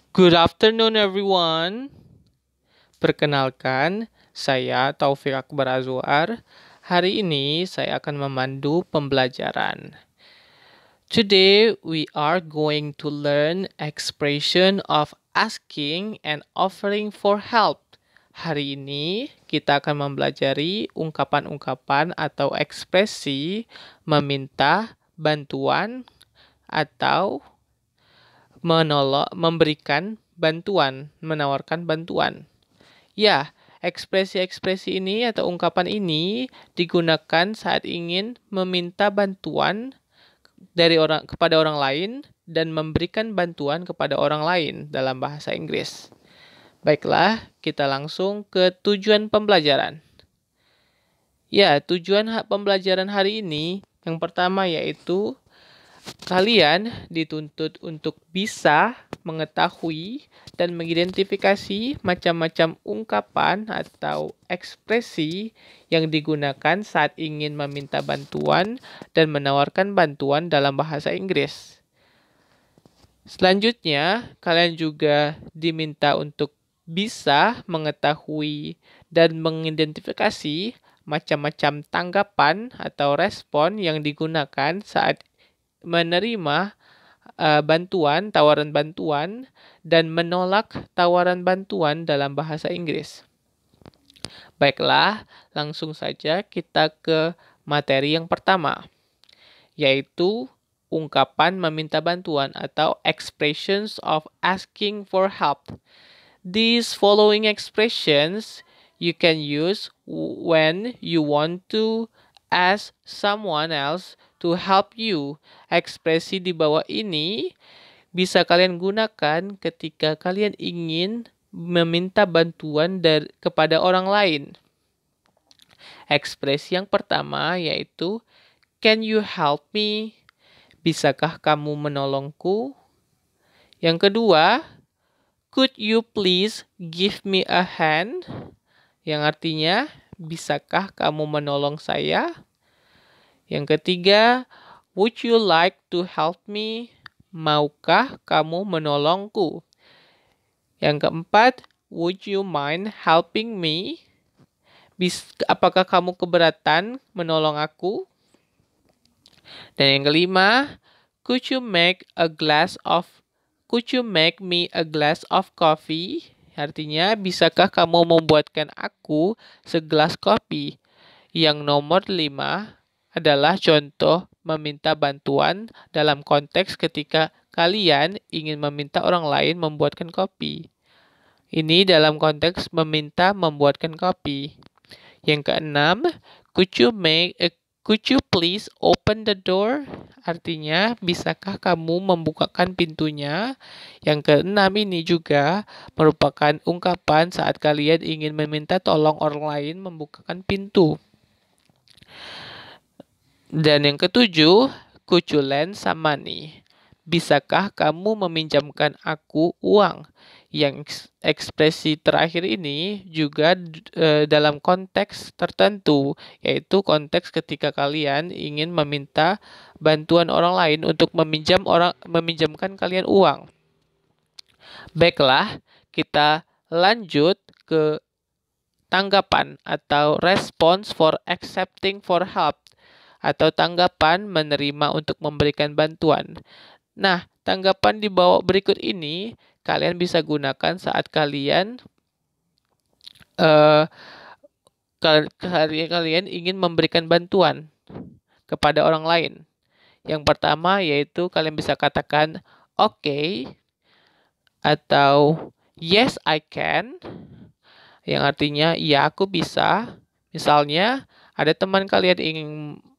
Good afternoon everyone. Perkenalkan, saya Taufik Akbar Azwar. Hari ini saya akan memandu pembelajaran. Today we are going to learn expression of asking and offering for help. Hari ini kita akan mempelajari ungkapan-ungkapan atau ekspresi meminta bantuan atau memberikan bantuan, menawarkan bantuan. Ya, ekspresi-ekspresi ini atau ungkapan ini digunakan saat ingin meminta bantuan kepada orang lain dan memberikan bantuan kepada orang lain dalam bahasa Inggris. Baiklah, kita langsung ke tujuan pembelajaran. Ya, tujuan pembelajaran hari ini yang pertama yaitu kalian dituntut untuk bisa mengetahui dan mengidentifikasi macam-macam ungkapan atau ekspresi yang digunakan saat ingin meminta bantuan dan menawarkan bantuan dalam bahasa Inggris. Selanjutnya, kalian juga diminta untuk bisa mengetahui dan mengidentifikasi macam-macam tanggapan atau respon yang digunakan saat menerima tawaran bantuan, dan menolak tawaran bantuan dalam bahasa Inggris. Baiklah, langsung saja kita ke materi yang pertama, yaitu ungkapan meminta bantuan atau expressions of asking for help. These following expressions you can use when you want to ask someone else to help you. Ekspresi di bawah ini bisa kalian gunakan ketika kalian ingin meminta bantuan kepada orang lain. Ekspresi yang pertama yaitu can you help me? Bisakah kamu menolongku? Yang kedua, could you please give me a hand? Yang artinya, bisakah kamu menolong saya? Yang ketiga, would you like to help me? Maukah kamu menolongku? Yang keempat, would you mind helping me? Apakah kamu keberatan menolong aku? Dan yang kelima, could you make me a glass of coffee? Artinya, bisakah kamu membuatkan aku segelas kopi? Yang nomor 5 adalah contoh meminta bantuan dalam konteks ketika kalian ingin meminta orang lain membuatkan kopi. Ini dalam konteks meminta membuatkan kopi. Yang keenam, could you please open the door? Artinya, bisakah kamu membukakan pintunya? Yang keenam ini juga merupakan ungkapan saat kalian ingin meminta tolong orang lain membukakan pintu. Dan yang ketujuh, could you lend some money? Bisakah kamu meminjamkan aku uang? Yang ekspresi terakhir ini juga dalam konteks tertentu, yaitu konteks ketika kalian ingin meminta bantuan orang lain untuk meminjamkan kalian uang. Baiklah, kita lanjut ke tanggapan atau response for accepting for help, atau tanggapan menerima untuk memberikan bantuan. Nah, tanggapan di bawah berikut ini kalian bisa gunakan saat kalian ingin memberikan bantuan kepada orang lain. Yang pertama yaitu kalian bisa katakan okay atau yes I can, yang artinya ya aku bisa. Misalnya ada teman kalian ingin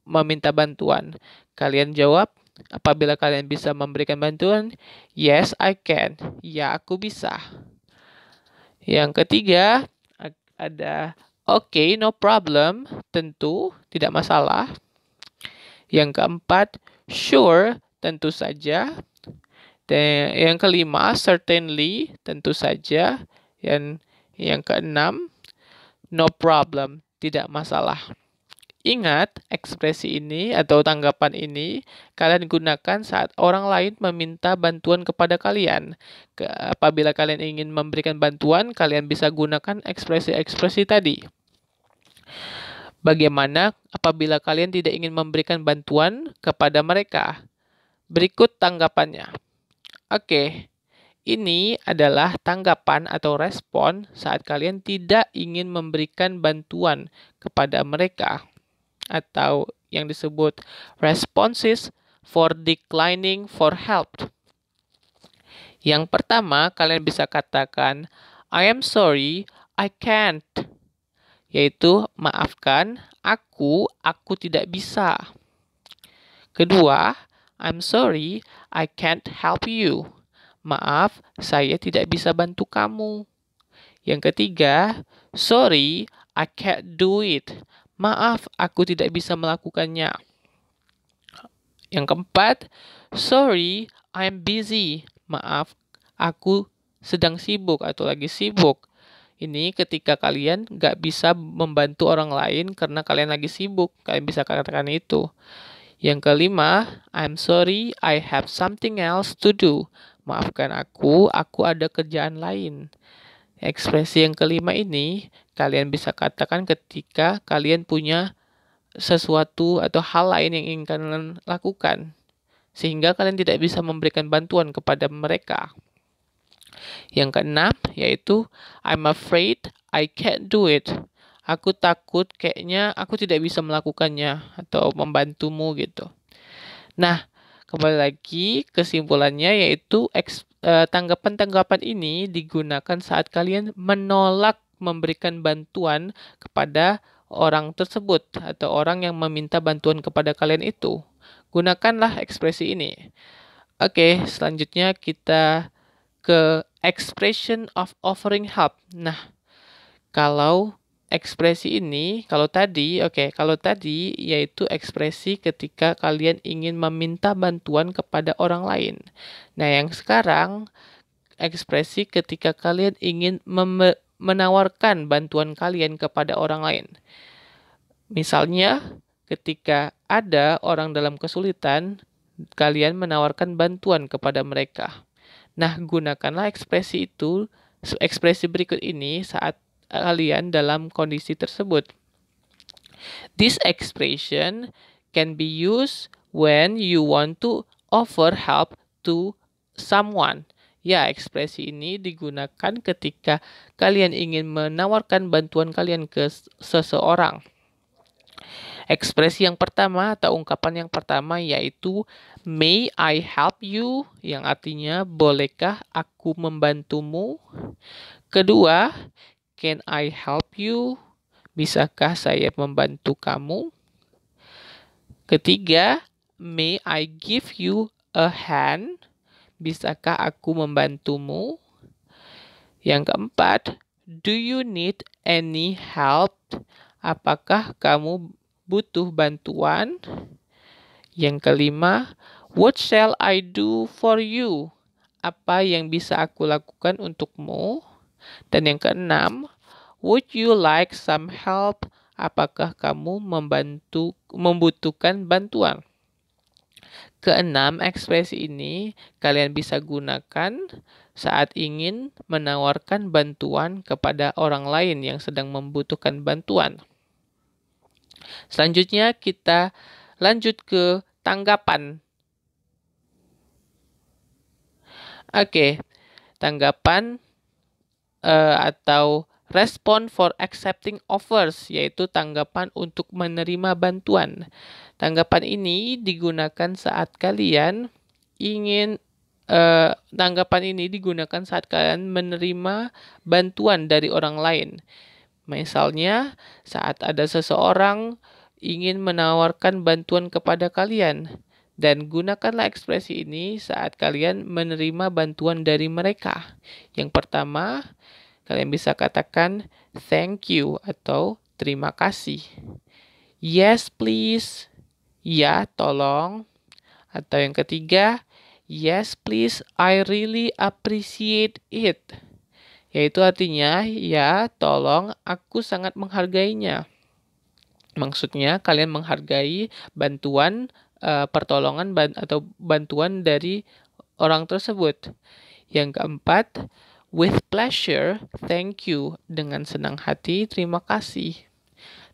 meminta bantuan. Kalian jawab, apabila kalian bisa memberikan bantuan, yes I can. Ya aku bisa. Yang ketiga ada okay no problem. Tentu tidak masalah. Yang keempat, sure tentu saja. Dan yang kelima, certainly tentu saja. Yang keenam, no problem tidak masalah. Ingat, ekspresi ini atau tanggapan ini kalian gunakan saat orang lain meminta bantuan kepada kalian. Apabila kalian ingin memberikan bantuan, kalian bisa gunakan ekspresi-ekspresi tadi. Bagaimana apabila kalian tidak ingin memberikan bantuan kepada mereka? Berikut tanggapannya. Oke, ini adalah tanggapan atau respon saat kalian tidak ingin memberikan bantuan kepada mereka, atau yang disebut responses for declining for help. Yang pertama, kalian bisa katakan, I am sorry, I can't. Yaitu, maafkan, aku tidak bisa. Kedua, I'm sorry, I can't help you. Maaf, saya tidak bisa bantu kamu. Yang ketiga, sorry, I can't do it. Maaf, aku tidak bisa melakukannya. Yang keempat, sorry, I'm busy. Maaf, aku sedang sibuk atau lagi sibuk. Ini ketika kalian nggak bisa membantu orang lain karena kalian lagi sibuk. Kalian bisa katakan itu. Yang kelima, I'm sorry, I have something else to do. Maafkan aku ada kerjaan lain. Ekspresi yang kelima ini kalian bisa katakan ketika kalian punya sesuatu atau hal lain yang ingin kalian lakukan, sehingga kalian tidak bisa memberikan bantuan kepada mereka. Yang keenam yaitu I'm afraid I can't do it. Aku takut kayaknya aku tidak bisa melakukannya atau membantumu gitu. Nah, kembali lagi kesimpulannya yaitu tanggapan-tanggapan ini digunakan saat kalian menolak memberikan bantuan kepada orang tersebut atau orang yang meminta bantuan kepada kalian itu. Gunakanlah ekspresi ini. Oke, selanjutnya kita ke expression of offering help. Nah, kalau ekspresi ini, kalau tadi yaitu ekspresi ketika kalian ingin meminta bantuan kepada orang lain. Nah, yang sekarang ekspresi ketika kalian ingin menawarkan bantuan kalian kepada orang lain. Misalnya, ketika ada orang dalam kesulitan, kalian menawarkan bantuan kepada mereka. Nah, gunakanlah ekspresi berikut ini saat kalian dalam kondisi tersebut. This expression can be used when you want to offer help to someone. Ya, ekspresi ini digunakan ketika kalian ingin menawarkan bantuan kalian ke seseorang. Ekspresi yang pertama atau ungkapan yang pertama yaitu May I help you? Yang artinya bolehkah aku membantumu? Kedua, Can I help you? Bisakah saya membantu kamu? Ketiga, May I give you a hand? Bisakah aku membantumu? Yang keempat, Do you need any help? Apakah kamu butuh bantuan? Yang kelima, What shall I do for you? Apa yang bisa aku lakukan untukmu? Dan yang keenam, Would you like some help? Apakah kamu membutuhkan bantuan? Keenam ekspresi ini kalian bisa gunakan saat ingin menawarkan bantuan kepada orang lain yang sedang membutuhkan bantuan. Selanjutnya kita lanjut ke tanggapan. Oke, tanggapan atau respond for accepting offers, yaitu tanggapan untuk menerima bantuan. Tanggapan ini digunakan saat kalian menerima bantuan dari orang lain. Misalnya, saat ada seseorang ingin menawarkan bantuan kepada kalian, dan gunakanlah ekspresi ini saat kalian menerima bantuan dari mereka. Yang pertama, kalian bisa katakan thank you atau terima kasih. Yes, please. Ya, tolong. Atau yang ketiga, yes, please. I really appreciate it. Yaitu artinya, ya, tolong, aku sangat menghargainya. Maksudnya kalian menghargai bantuan, pertolongan atau bantuan dari orang tersebut. Yang keempat, with pleasure, thank you. Dengan senang hati, terima kasih.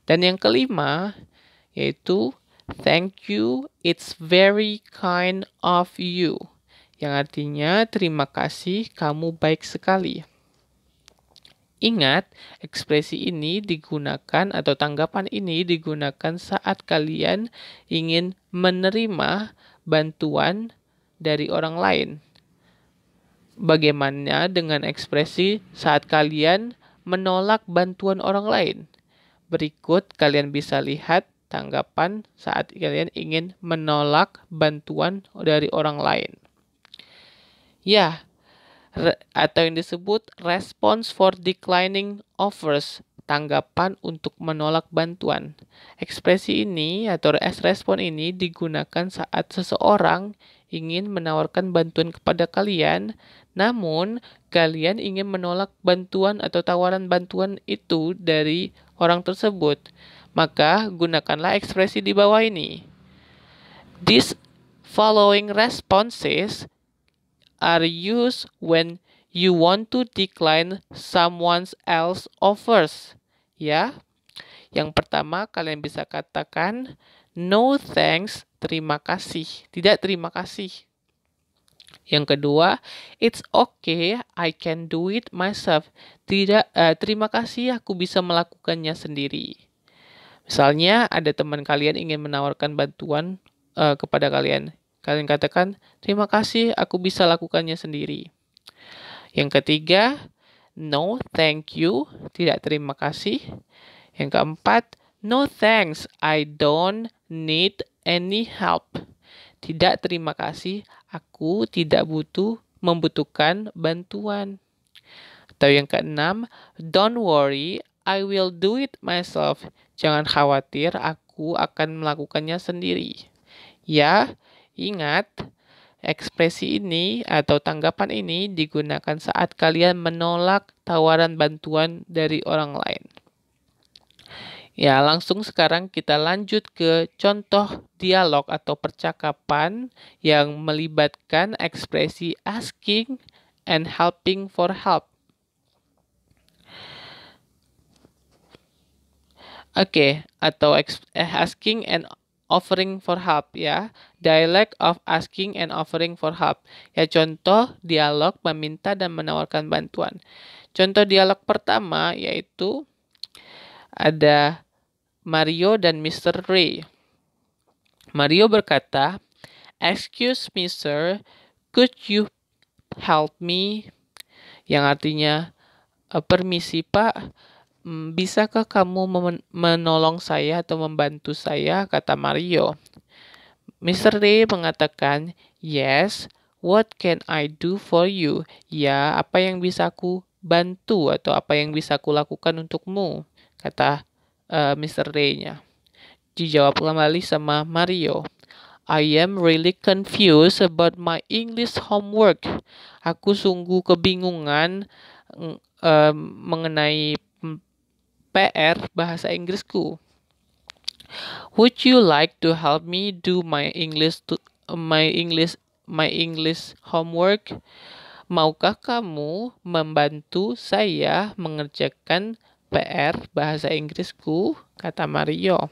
Dan yang kelima, yaitu thank you, it's very kind of you. Yang artinya terima kasih, kamu baik sekali. Ingat, ekspresi ini digunakan atau tanggapan ini digunakan saat kalian ingin menerima bantuan dari orang lain. Bagaimana dengan ekspresi saat kalian menolak bantuan orang lain? Berikut kalian bisa lihat tanggapan saat kalian ingin menolak bantuan dari orang lain. Ya, atau yang disebut response for declining offers, tanggapan untuk menolak bantuan. Ekspresi ini atau respon ini digunakan saat seseorang ingin menawarkan bantuan kepada kalian, namun kalian ingin menolak bantuan atau tawaran bantuan itu dari orang tersebut. Maka gunakanlah ekspresi di bawah ini. These following responses are used when you want to decline someone else offers. Ya. Yang pertama, kalian bisa katakan no thanks, terima kasih. Tidak terima kasih. Yang kedua, it's okay, I can do it myself. Terima kasih, aku bisa melakukannya sendiri. Misalnya ada teman kalian ingin menawarkan bantuan kepada kalian. Kalian katakan, terima kasih, aku bisa lakukannya sendiri. Yang ketiga, no thank you, tidak terima kasih. Yang keempat, no thanks, I don't need any help. Tidak terima kasih, aku tidak membutuhkan bantuan. Atau yang keenam, don't worry, I will do it myself. Jangan khawatir, aku akan melakukannya sendiri. Ya, ingat, ekspresi ini atau tanggapan ini digunakan saat kalian menolak tawaran bantuan dari orang lain. Ya, langsung sekarang kita lanjut ke contoh dialog atau percakapan yang melibatkan ekspresi asking and helping for help. Oke, atau asking and offering for help ya. Dialect of asking and offering for help. Ya, contoh dialog meminta dan menawarkan bantuan. Contoh dialog pertama yaitu ada Mario dan Mr. Ray. Mario berkata, "Excuse me, sir, could you help me?" Yang artinya, permisi Pak, bisakah kamu menolong saya atau membantu saya, kata Mario. Mr. Ray mengatakan, "Yes, what can I do for you?" Ya, apa yang bisa aku bantu atau apa yang bisa aku lakukan untukmu, kata Mr. Ray-nya. Dijawab kembali sama Mario. "I am really confused about my English homework." Aku sungguh kebingungan mengenai PR bahasa Inggrisku. "Would you like to help me do my English homework?" Maukah kamu membantu saya mengerjakan PR bahasa Inggrisku? Kata Mario.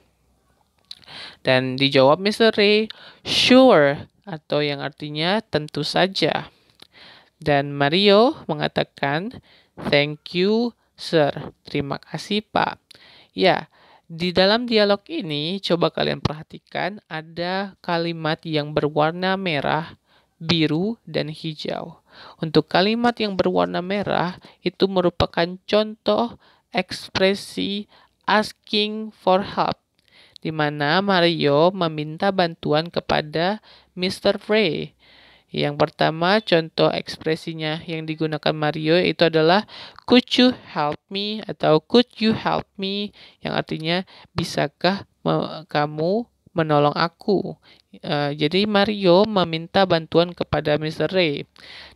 Dan dijawab Mr. Ray, "Sure," atau yang artinya tentu saja. Dan Mario mengatakan, "Thank you, sir." Terima kasih, Pak. Ya, di dalam dialog ini coba kalian perhatikan ada kalimat yang berwarna merah, biru, dan hijau. Untuk kalimat yang berwarna merah itu merupakan contoh ekspresi asking for help, di mana Mario meminta bantuan kepada Mr. Ray. Yang pertama, contoh ekspresinya yang digunakan Mario itu adalah "Could you help me?" atau "Could you help me?" yang artinya bisakah kamu menolong aku. Jadi Mario meminta bantuan kepada Mr. Ray.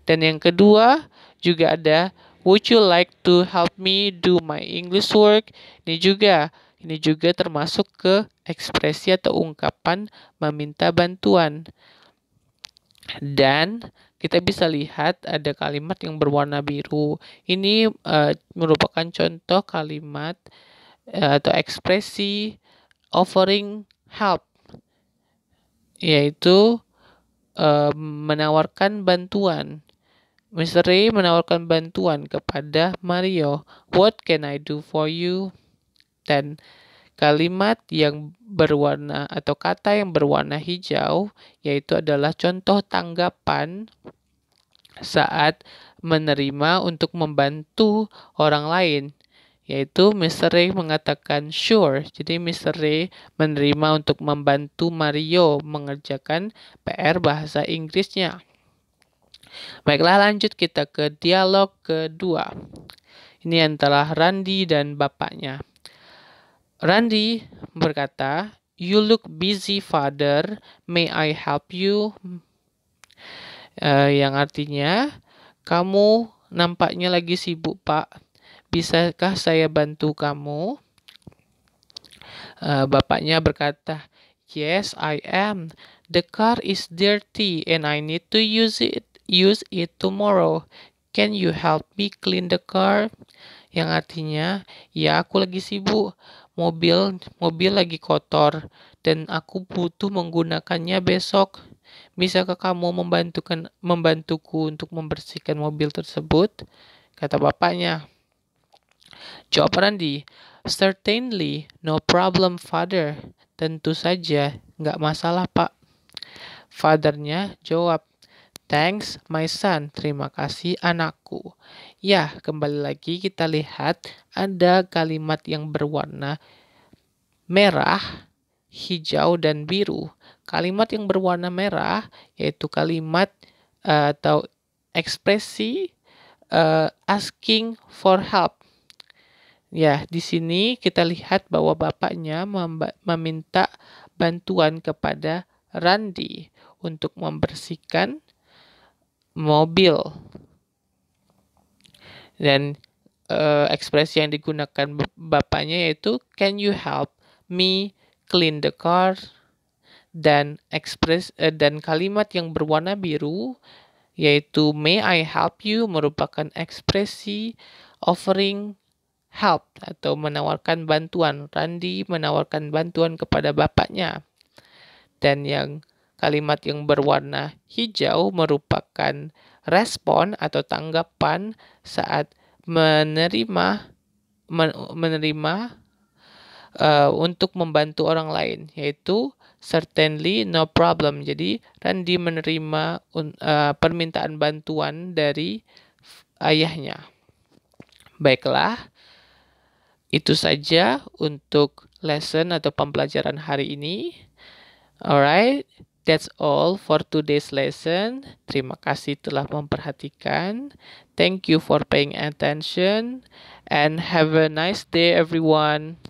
Dan yang kedua juga ada "Would you like to help me do my English work?" Ini juga Ini juga termasuk ke ekspresi atau ungkapan meminta bantuan. Dan kita bisa lihat ada kalimat yang berwarna biru. Ini merupakan contoh kalimat atau ekspresi offering help, yaitu menawarkan bantuan. Mr. Ray menawarkan bantuan kepada Mario. What can I do for you? Dan kalimat yang berwarna atau kata yang berwarna hijau yaitu adalah contoh tanggapan saat menerima untuk membantu orang lain. Yaitu Mr. Ray mengatakan sure. Jadi Mr. Ray menerima untuk membantu Mario mengerjakan PR bahasa Inggrisnya. Baiklah, lanjut kita ke dialog kedua. Ini antara Randy dan bapaknya. Randy berkata, "You look busy, father. May I help you?" Yang artinya, kamu nampaknya lagi sibuk, Pak. Bisakah saya bantu kamu? Bapaknya berkata, "Yes, I am. The car is dirty and I need to use it tomorrow. Can you help me clean the car?" Yang artinya, ya aku lagi sibuk. Mobil lagi kotor dan aku butuh menggunakannya besok. Bisakah kamu membantuku untuk membersihkan mobil tersebut? Kata bapaknya. Jawab Randy, "Certainly, no problem, father." Tentu saja, nggak masalah, Pak. Fathernya jawab, "Thanks, my son." Terima kasih, anakku. Ya, kembali lagi kita lihat ada kalimat yang berwarna merah, hijau, dan biru. Kalimat yang berwarna merah yaitu kalimat atau ekspresi asking for help. Ya, di sini kita lihat bahwa bapaknya meminta bantuan kepada Randy untuk membersihkan mobil. Dan ekspresi yang digunakan bapaknya yaitu "Can you help me clean the car?" Dan kalimat yang berwarna biru yaitu "May I help you?" merupakan ekspresi offering help atau menawarkan bantuan. Randy menawarkan bantuan kepada bapaknya. Dan yang kalimat yang berwarna hijau merupakan respon atau tanggapan saat menerima untuk membantu orang lain, yaitu certainly, no problem. Jadi Randy menerima permintaan bantuan dari ayahnya. Baiklah, itu saja untuk lesson atau pembelajaran hari ini. Alright, that's all for today's lesson. Terima kasih telah memperhatikan. Thank you for paying attention and have a nice day, everyone.